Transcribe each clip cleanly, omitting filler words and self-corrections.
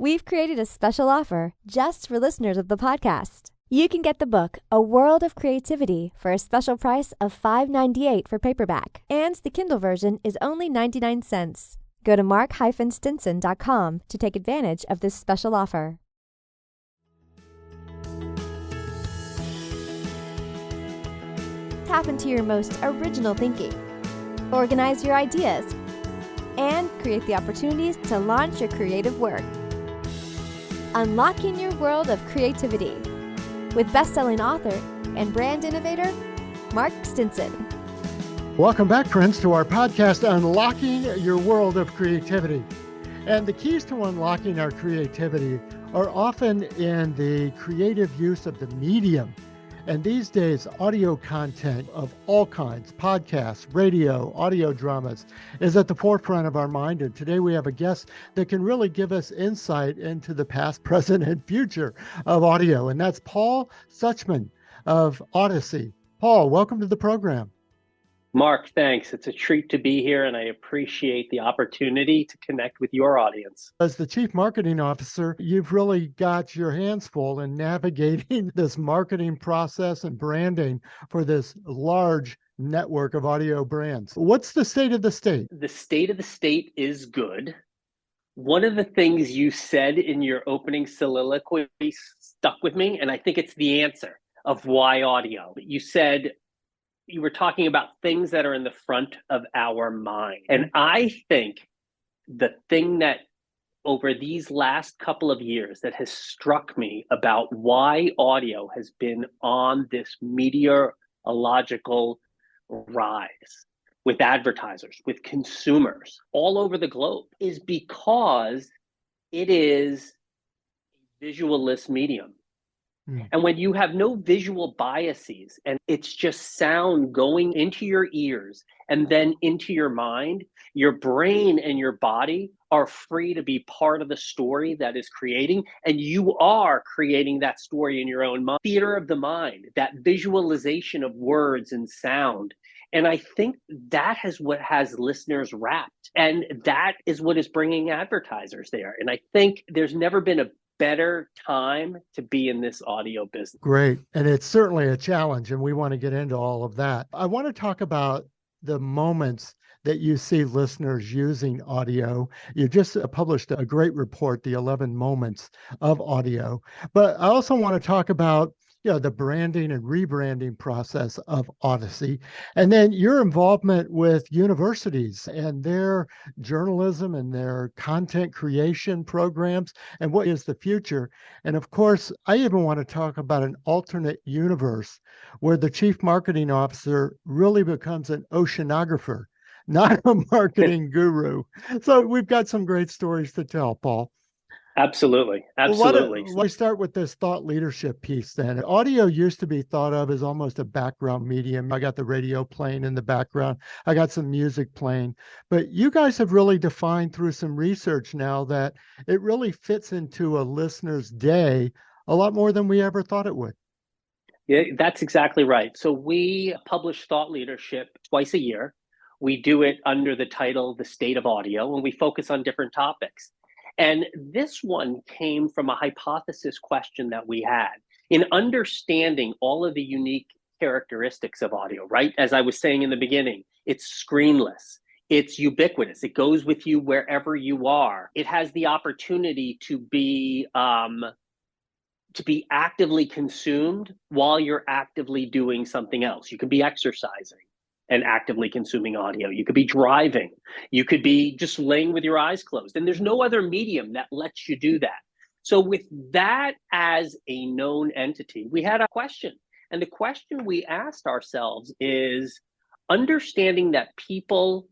We've created a special offer just for listeners of the podcast. You can get the book, A World of Creativity, for a special price of $5.98 for paperback, and the Kindle version is only 99 cents. Go to mark-stinson.com to take advantage of this special offer. Tap into your most original thinking. Organize your ideas and create the opportunities to launch your creative work. Unlocking your world of creativity with best-selling author and brand innovator, Mark Stinson. Welcome back, friends, to our podcast, Unlocking Your World of Creativity. And the keys to unlocking our creativity are often in the creative use of the medium. And these days, audio content of all kinds, podcasts, radio, audio dramas, is at the forefront of our mind. And today we have a guest that can really give us insight into the past, present, and future of audio. And that's Paul Suchman of Audacy. Paul, welcome to the program. Mark, thanks. It's a treat to be here, and I appreciate the opportunity to connect with your audience. As the Chief Marketing Officer, you've really got your hands full in navigating this marketing process and branding for this large network of audio brands. What's the state of the state? The state of the state is good. One of the things you said in your opening soliloquy stuck with me, and I think it's the answer of why audio. You said, you were talking about things that are in the front of our mind. And I think the thing that over these last couple of years that has struck me about why audio has been on this meteorological rise with advertisers, with consumers all over the globe is because it is a visualist medium. And when you have no visual biases and it's just sound going into your ears and then into your mind, your brain and your body are free to be part of the story that is creating. And you are creating that story in your own mind. Theater of the mind, that visualization of words and sound. And I think that is what has listeners wrapped. And that is what is bringing advertisers there. And I think there's never been a better time to be in this audio business. Great. And it's certainly a challenge, and we want to get into all of that. I want to talk about the moments that you see listeners using audio. You just published a great report, the 11 moments of audio. But I also want to talk about the branding and rebranding process of Audacy, and then your involvement with universities and their journalism and their content creation programs, and what is the future. And of course, I even want to talk about an alternate universe where the chief marketing officer really becomes an oceanographer, not a marketing guru. So we've got some great stories to tell, Paul. Absolutely. Absolutely. Why start with this thought leadership piece then? Audio used to be thought of as almost a background medium. I got the radio playing in the background. I got some music playing. But you guys have really defined through some research now that it really fits into a listener's day a lot more than we ever thought it would. Yeah, that's exactly right. So we publish thought leadership twice a year. We do it under the title, The State of Audio, and we focus on different topics. And this one came from a hypothesis question that we had in understanding all of the unique characteristics of audio, right? As I was saying in the beginning, it's screenless, it's ubiquitous, it goes with you wherever you are. It has the opportunity to be actively consumed while you're actively doing something else. You could be exercising and actively consuming audio. You could be driving. You could be just laying with your eyes closed. And there's no other medium that lets you do that. So with that as a known entity, we had a question. And the question we asked ourselves is understanding that people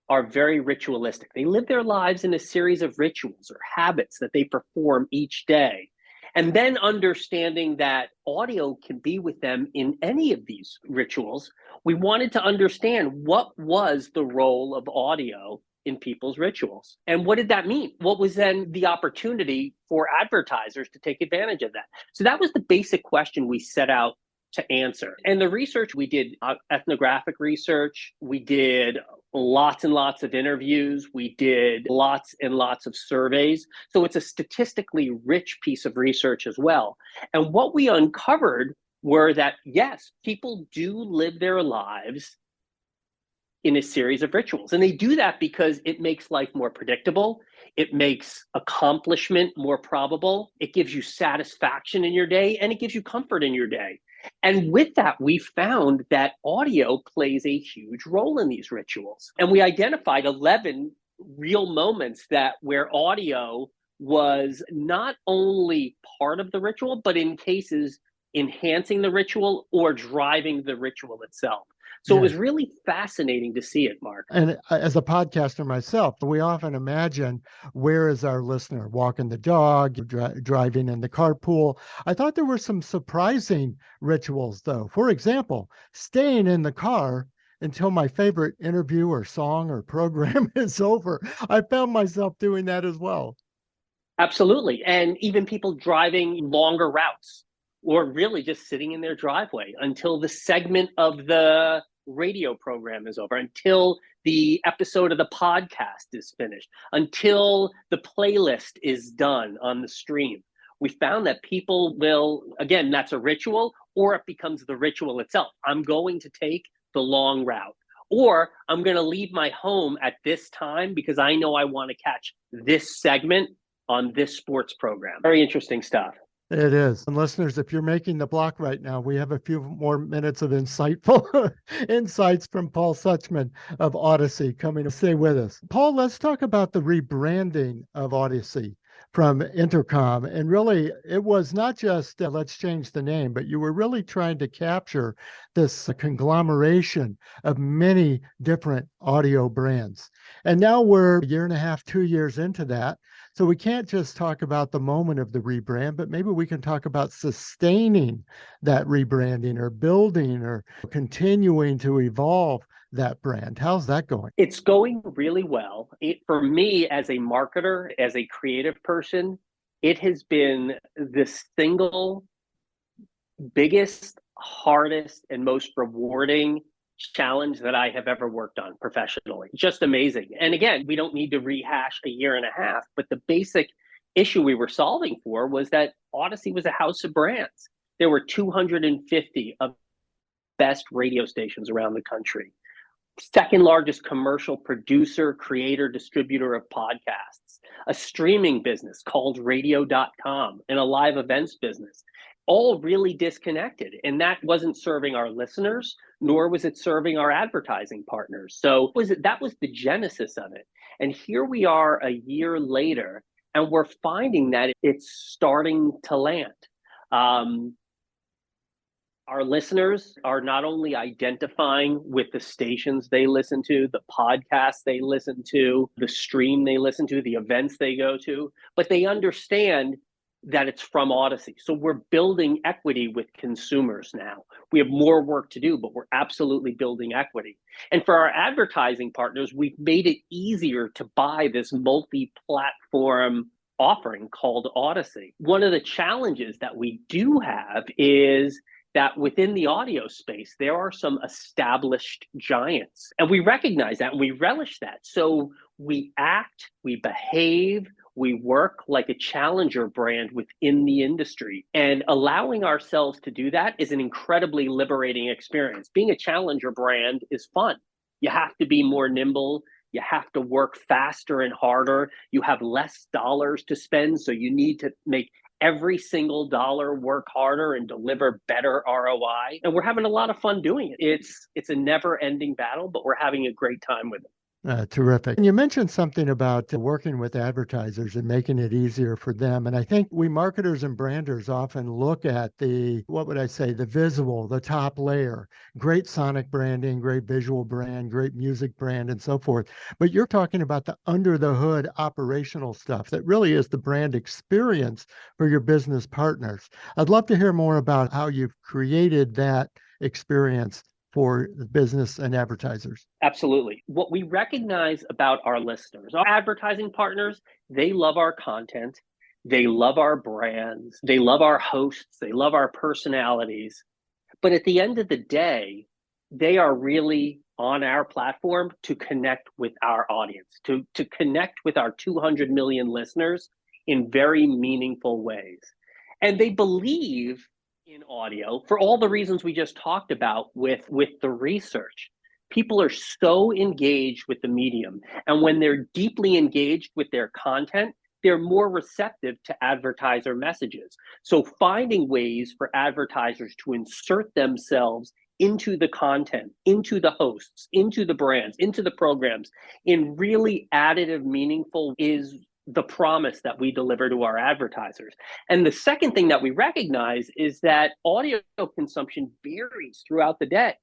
are very ritualistic. They live their lives in a series of rituals or habits that they perform each day. And then understanding that audio can be with them in any of these rituals, we wanted to understand what was the role of audio in people's rituals. And what did that mean? What was then the opportunity for advertisers to take advantage of that? So that was the basic question we set out to answer. And the research we did, ethnographic research, we did lots and lots of interviews, we did lots and lots of surveys. So it's a statistically rich piece of research as well. And what we uncovered were that, yes, people do live their lives in a series of rituals. And they do that because it makes life more predictable. It makes accomplishment more probable. It gives you satisfaction in your day, and it gives you comfort in your day. And with that, we found that audio plays a huge role in these rituals. And we identified 11 real moments where audio was not only part of the ritual, but in cases enhancing the ritual or driving the ritual itself. So It was really fascinating to see it, Mark. And as a podcaster myself, we often imagine, where is our listener? Walking the dog, driving in the carpool. I thought there were some surprising rituals, though. For example, staying in the car until my favorite interview or song or program is over. I found myself doing that as well. Absolutely. And even people driving longer routes, or really just sitting in their driveway until the segment of the radio program is over, until the episode of the podcast is finished, until the playlist is done on the stream. We found that people will, again, that's a ritual, or it becomes the ritual itself. I'm going to take the long route, or I'm going to leave my home at this time because I know I want to catch this segment on this sports program. Very interesting stuff. It is. And listeners, if you're making the block right now, we have a few more minutes of insightful insights from Paul Suchman of Audacy coming to stay with us. Paul, let's talk about the rebranding of Audacy from Entercom. And really, it was not just let's change the name, but you were really trying to capture this conglomeration of many different audio brands. And now we're a year and a half, 2 years into that. So we can't just talk about the moment of the rebrand, but maybe we can talk about sustaining that rebranding or building or continuing to evolve that brand. How's that going? It's going really well. For me, as a marketer, as a creative person, it has been the single biggest, hardest, and most rewarding challenge that I have ever worked on professionally. Just amazing. And again, we don't need to rehash a year and a half, but the basic issue we were solving for was that Audacy was a house of brands. There were 250 of best radio stations around the country. Second largest commercial producer, creator, distributor of podcasts, a streaming business called radio.com, and a live events business, all really disconnected. And that wasn't serving our listeners, nor was it serving our advertising partners. So that was the genesis of it. And here we are a year later, and we're finding that it's starting to land. Our listeners are not only identifying with the stations they listen to, the podcasts they listen to, the stream they listen to, the events they go to, but they understand that it's from Audacy. So we're building equity with consumers now. We have more work to do, but we're absolutely building equity. And for our advertising partners, we've made it easier to buy this multi-platform offering called Audacy. One of the challenges that we do have is that within the audio space, there are some established giants. And we recognize that and we relish that. So we act, we behave, we work like a challenger brand within the industry. And allowing ourselves to do that is an incredibly liberating experience. Being a challenger brand is fun. You have to be more nimble. You have to work faster and harder. You have less dollars to spend, so you need to make every single dollar work harder and deliver better ROI. And we're having a lot of fun doing it. It's a never-ending battle, but we're having a great time with it. Terrific. And you mentioned something about working with advertisers and making it easier for them. And I think we marketers and branders often look at the visual, the top layer, great sonic branding, great visual brand, great music brand, and so forth. But you're talking about the under the hood operational stuff that really is the brand experience for your business partners. I'd love to hear more about how you've created that experience for the business and advertisers. Absolutely. What we recognize about our listeners, our advertising partners, they love our content, they love our brands, they love our hosts, they love our personalities, But at the end of the day, they are really on our platform to connect with our audience, to connect with our 200 million listeners in very meaningful ways. And they believe in audio for all the reasons we just talked about with the research. People are so engaged with the medium. And when they're deeply engaged with their content, they're more receptive to advertiser messages. So finding ways for advertisers to insert themselves into the content, into the hosts, into the brands, into the programs in really additive, meaningful is the promise that we deliver to our advertisers. And the second thing that we recognize is that audio consumption varies throughout the day.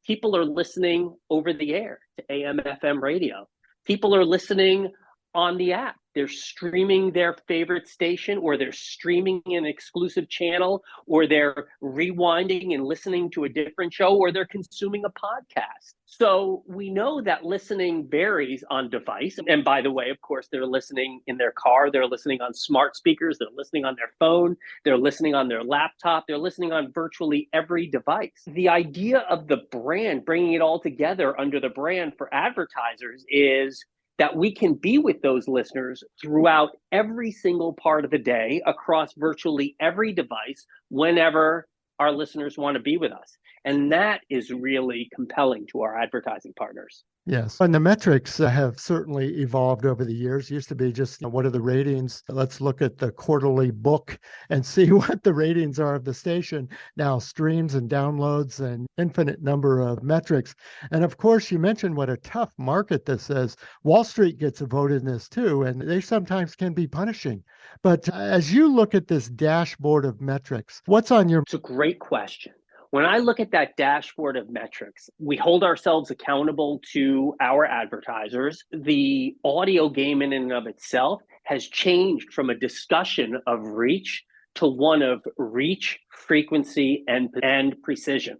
People are listening over the air to AM, FM radio. People are listening on the app. They're streaming their favorite station, or they're streaming an exclusive channel, or they're rewinding and listening to a different show, or they're consuming a podcast. So we know that listening varies on device. And by the way, of course, they're listening in their car, they're listening on smart speakers, they're listening on their phone, they're listening on their laptop, they're listening on virtually every device. The idea of the brand, bringing it all together under the brand for advertisers, is that we can be with those listeners throughout every single part of the day across virtually every device whenever our listeners want to be with us. And that is really compelling to our advertising partners. Yes. And the metrics have certainly evolved over the years. It used to be just, what are the ratings? Let's look at the quarterly book and see what the ratings are of the station. Now, streams and downloads and infinite number of metrics. And of course, you mentioned what a tough market this is. Wall Street gets a vote in this too, and they sometimes can be punishing. But as you look at this dashboard of metrics, what's on your... It's a great question. When I look at that dashboard of metrics, we hold ourselves accountable to our advertisers. The audio game in and of itself has changed from a discussion of reach to one of reach, frequency, and precision.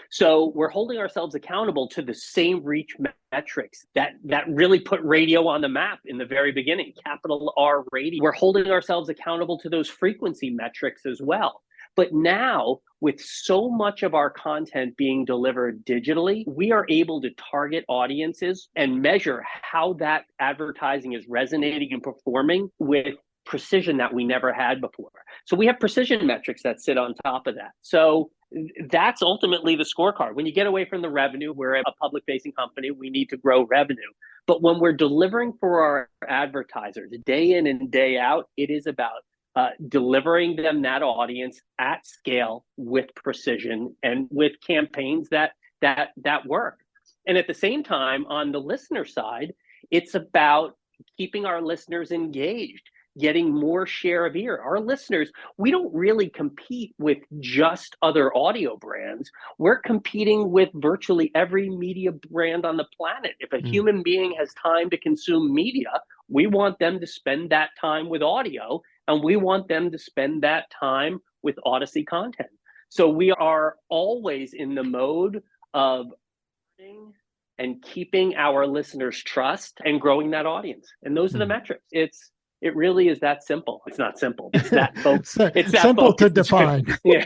So we're holding ourselves accountable to the same reach metrics that really put radio on the map in the very beginning, capital R radio. We're holding ourselves accountable to those frequency metrics as well. But now, with so much of our content being delivered digitally, we are able to target audiences and measure how that advertising is resonating and performing with precision that we never had before. So we have precision metrics that sit on top of that. So that's ultimately the scorecard. When you get away from the revenue, we're a public-facing company, we need to grow revenue. But when we're delivering for our advertisers day in and day out, it is about delivering them that audience at scale with precision and with campaigns that work. And at the same time, on the listener side, it's about keeping our listeners engaged, getting more share of ear. Our listeners, we don't really compete with just other audio brands. We're competing with virtually every media brand on the planet. If a human being has time to consume media, we want them to spend that time with audio, and we want them to spend that time with Audacy content. So we are always in the mode of learning and keeping our listeners' trust and growing that audience. And those are the metrics. It really is that simple. It's not simple. It's that focused. It's that simple to focused. define. Yeah.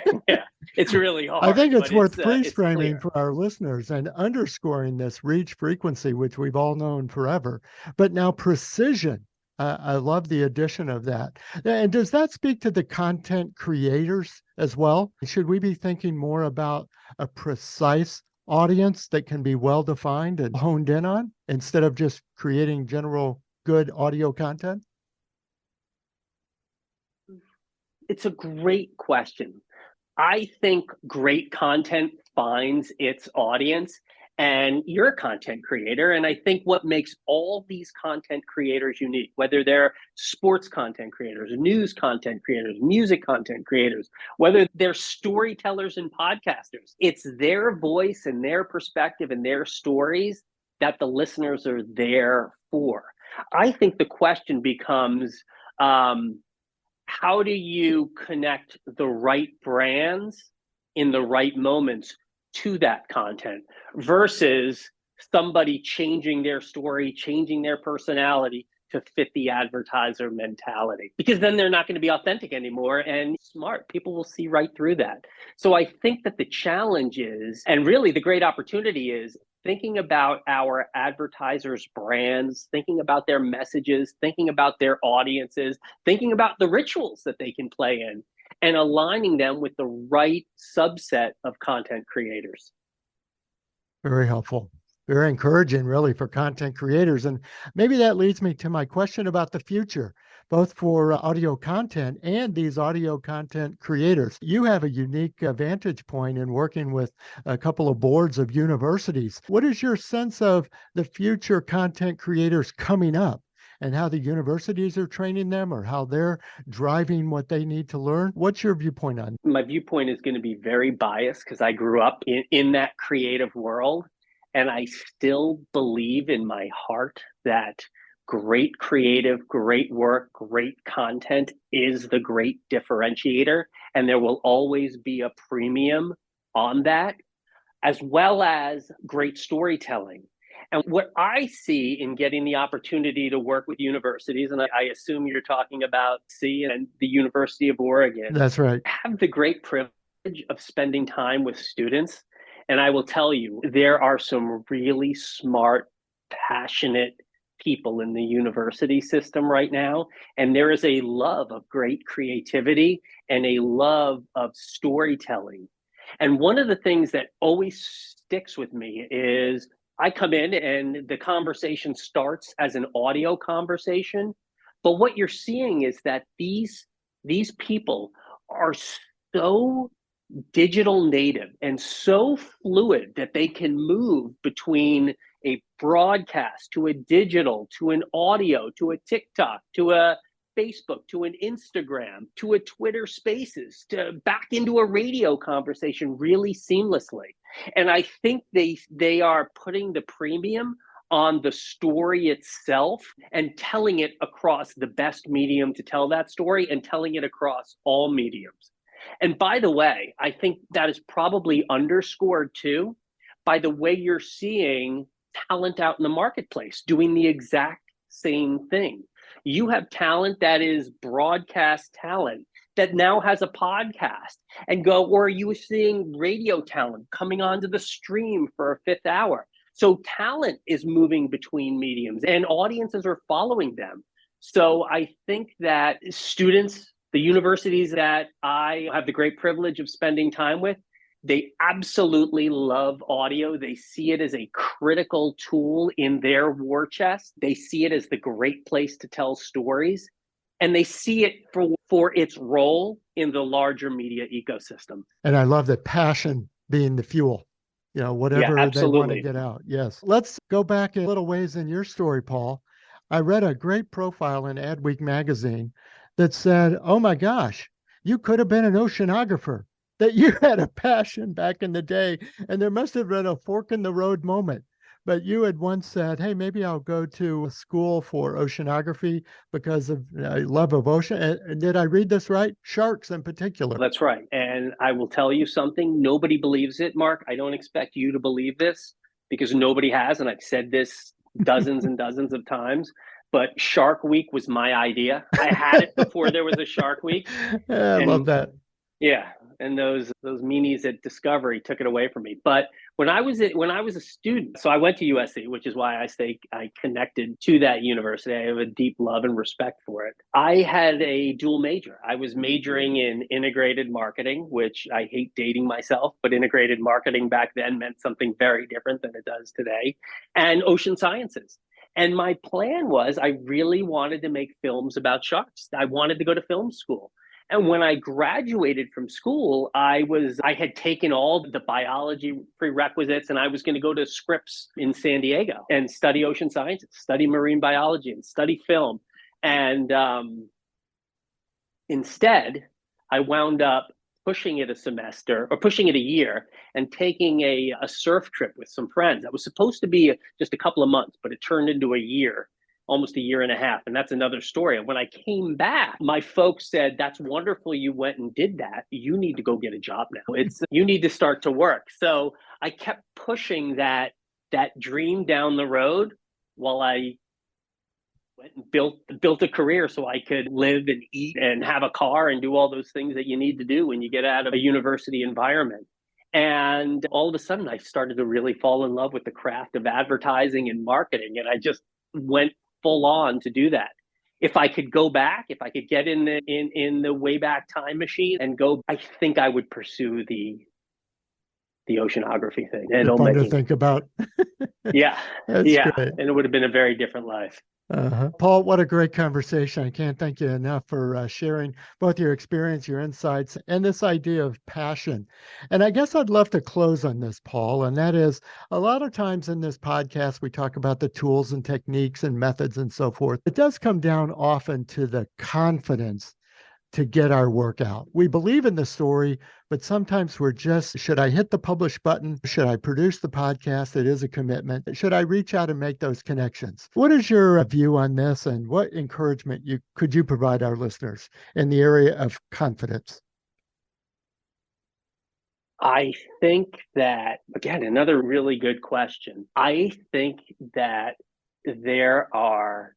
It's really hard. I think it's worth freeze it's framing clear for our listeners and underscoring this reach frequency, which we've all known forever. But now precision. I love the addition of that. And does that speak to the content creators as well? Should we be thinking more about a precise audience that can be well defined and honed in on instead of just creating general good audio content? It's a great question. I think great content finds its audience, and you're a content creator. And I think what makes all these content creators unique, whether they're sports content creators, news content creators, music content creators, whether they're storytellers and podcasters, it's their voice and their perspective and their stories that the listeners are there for. I think the question becomes, how do you connect the right brands in the right moments to that content versus somebody changing their story, changing their personality to fit the advertiser mentality, because then they're not going to be authentic anymore and smart. People will see right through that. So I think that the challenge is, and really the great opportunity is, thinking about our advertisers' brands, thinking about their messages, thinking about their audiences, thinking about the rituals that they can play in, and aligning them with the right subset of content creators. Very helpful. Very encouraging, really, for content creators. And maybe that leads me to my question about the future, both for audio content and these audio content creators. You have a unique vantage point in working with a couple of boards of universities. What is your sense of the future content creators coming up, and how the universities are training them, or how they're driving what they need to learn? What's your viewpoint on it? My viewpoint is going to be very biased because I grew up in that creative world. And I still believe in my heart that great creative, great work, great content is the great differentiator. And there will always be a premium on that, as well as great storytelling. And what I see in getting the opportunity to work with universities, and I assume you're talking about C and the University of Oregon. That's right. Have the great privilege of spending time with students. And I will tell you, there are some really smart, passionate people in the university system right now. And there is a love of great creativity and a love of storytelling. And one of the things that always sticks with me is I come in and the conversation starts as an audio conversation. But what you're seeing is that these people are so digital native and so fluid that they can move between a broadcast to a digital to an audio to a TikTok to a Facebook to an Instagram to a Twitter Spaces to back into a radio conversation really seamlessly. And I think they are putting the premium on the story itself and telling it across the best medium to tell that story and telling it across all mediums. And by the way, I think that is probably underscored too by the way you're seeing talent out in the marketplace doing the exact same thing. You have talent that is broadcast talent that now has a podcast or are you seeing radio talent coming onto the stream for a fifth hour? So talent is moving between mediums and audiences are following them. So I think that students, the universities that I have the great privilege of spending time with, they absolutely love audio. They see it as a critical tool in their war chest. They see it as the great place to tell stories. And they see it for its role in the larger media ecosystem. And I love that passion being the fuel, whatever they want to get out. Yes. Let's go back a little ways in your story, Paul. I read a great profile in Adweek magazine that said, oh my gosh, you could have been an oceanographer, that you had a passion back in the day. And there must have been a fork in the road moment. But you had once said, hey, maybe I'll go to a school for oceanography because of love of ocean. And did I read this right? Sharks in particular. That's right. And I will tell you something. Nobody believes it, Mark. I don't expect you to believe this because nobody has. And I've said this dozens and dozens of times. But Shark Week was my idea. I had it before there was a Shark Week. Yeah, I love that. Yeah, and those meanies at Discovery took it away from me. But when I was a student, so I went to USC, which is why I connected to that university. I have a deep love and respect for it. I had a dual major. I was majoring in integrated marketing, which I hate dating myself, but integrated marketing back then meant something very different than it does today, and ocean sciences. And my plan was I really wanted to make films about sharks. I wanted to go to film school. And when I graduated from school, I had taken all the biology prerequisites and I was going to go to Scripps in San Diego and study ocean sciences, study marine biology and study film. And instead, I wound up pushing it a year and taking a surf trip with some friends. That was supposed to be just a couple of months, but it turned into a year. Almost a year and a half. And that's another story. And when I came back, my folks said, that's wonderful. You went and did that. You need to go get a job now. You need to start to work. So I kept pushing that dream down the road while I went and built a career so I could live and eat and have a car and do all those things that you need to do when you get out of a university environment. And all of a sudden, I started to really fall in love with the craft of advertising and marketing, and I just went full on to do that. If I could go back, if I could get in the way back time machine and go, I think I would pursue the oceanography thing and It's fun to filmmaking. think about. Yeah, That's yeah, great. and it would have been a very different life. Paul, what a great conversation. I can't thank you enough for sharing both your experience, your insights, and this idea of passion. And I guess I'd love to close on this, Paul, and that is a lot of times in this podcast, we talk about the tools and techniques and methods and so forth. It does come down often to the confidence to get our work out. We believe in the story, but sometimes we're just, should I hit the publish button? Should I produce the podcast? It is a commitment. Should I reach out and make those connections? What is your view on this, and what encouragement could you provide our listeners in the area of confidence? I think that, again, another really good question. I think that there are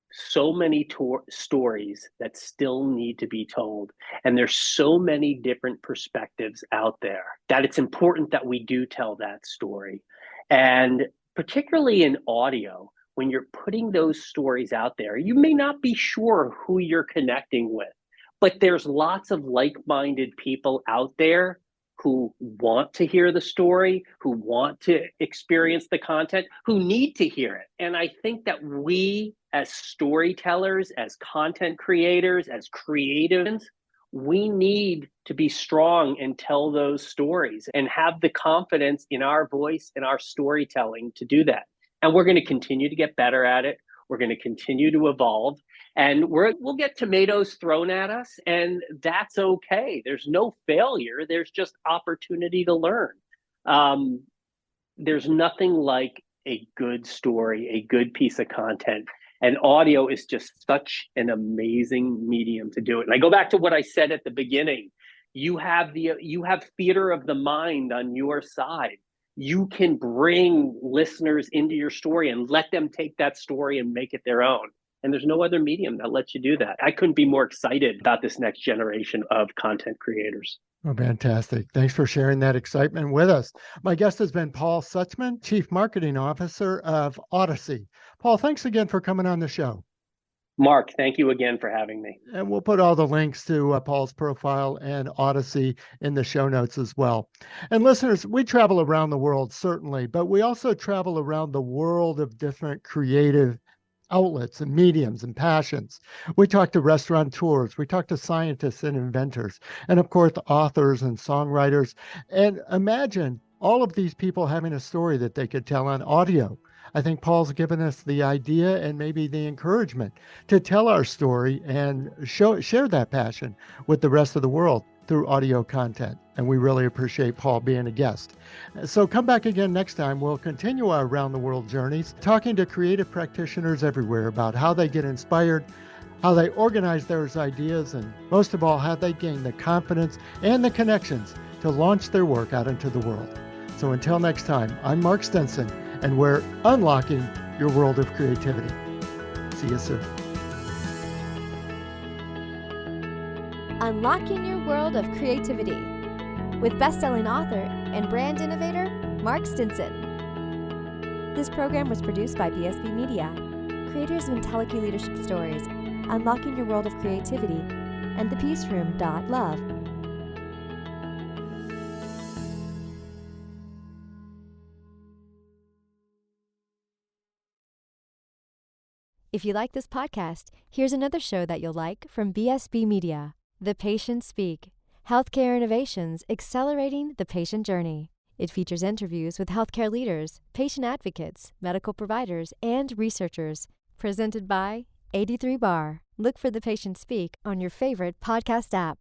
so many stories that still need to be told. And there's so many different perspectives out there that it's important that we do tell that story. And particularly in audio, when you're putting those stories out there, you may not be sure who you're connecting with, but there's lots of like-minded people out there who want to hear the story, who want to experience the content, who need to hear it. And I think that we, as storytellers, as content creators, as creatives, we need to be strong and tell those stories and have the confidence in our voice and our storytelling to do that. And we're going to continue to get better at it. We're going to continue to evolve. And we'll get tomatoes thrown at us, and that's okay. There's no failure. There's just opportunity to learn. There's nothing like a good story, a good piece of content. And audio is just such an amazing medium to do it. And I go back to what I said at the beginning. You have theater of the mind on your side. You can bring listeners into your story and let them take that story and make it their own. And there's no other medium that lets you do that. I couldn't be more excited about this next generation of content creators. Oh, fantastic. Thanks for sharing that excitement with us. My guest has been Paul Suchman, Chief Marketing Officer of Audacy. Paul, thanks again for coming on the show. Mark, thank you again for having me. And we'll put all the links to Paul's profile and Audacy in the show notes as well. And listeners, we travel around the world, certainly, but we also travel around the world of different creative outlets and mediums and passions. We talk to restaurateurs, we talk to scientists and inventors, and of course, authors and songwriters. And imagine all of these people having a story that they could tell on audio. I think Paul's given us the idea and maybe the encouragement to tell our story and share that passion with the rest of the world through audio content. And we really appreciate Paul being a guest. So come back again next time. We'll continue our around the world journeys, talking to creative practitioners everywhere about how they get inspired, how they organize those ideas, and most of all, how they gain the confidence and the connections to launch their work out into the world. So until next time, I'm Mark Stenson, and we're unlocking your world of creativity. See you soon. Unlocking Your World of Creativity with best-selling author and brand innovator, Mark Stinson. This program was produced by BSB Media, creators of IntelliKey Leadership Stories, Unlocking Your World of Creativity, and thepeaceroom.love. If you like this podcast, here's another show that you'll like from BSB Media. The Patients Speak, Healthcare Innovations Accelerating the Patient Journey. It features interviews with healthcare leaders, patient advocates, medical providers, and researchers. Presented by 83 Bar. Look for The Patients Speak on your favorite podcast app.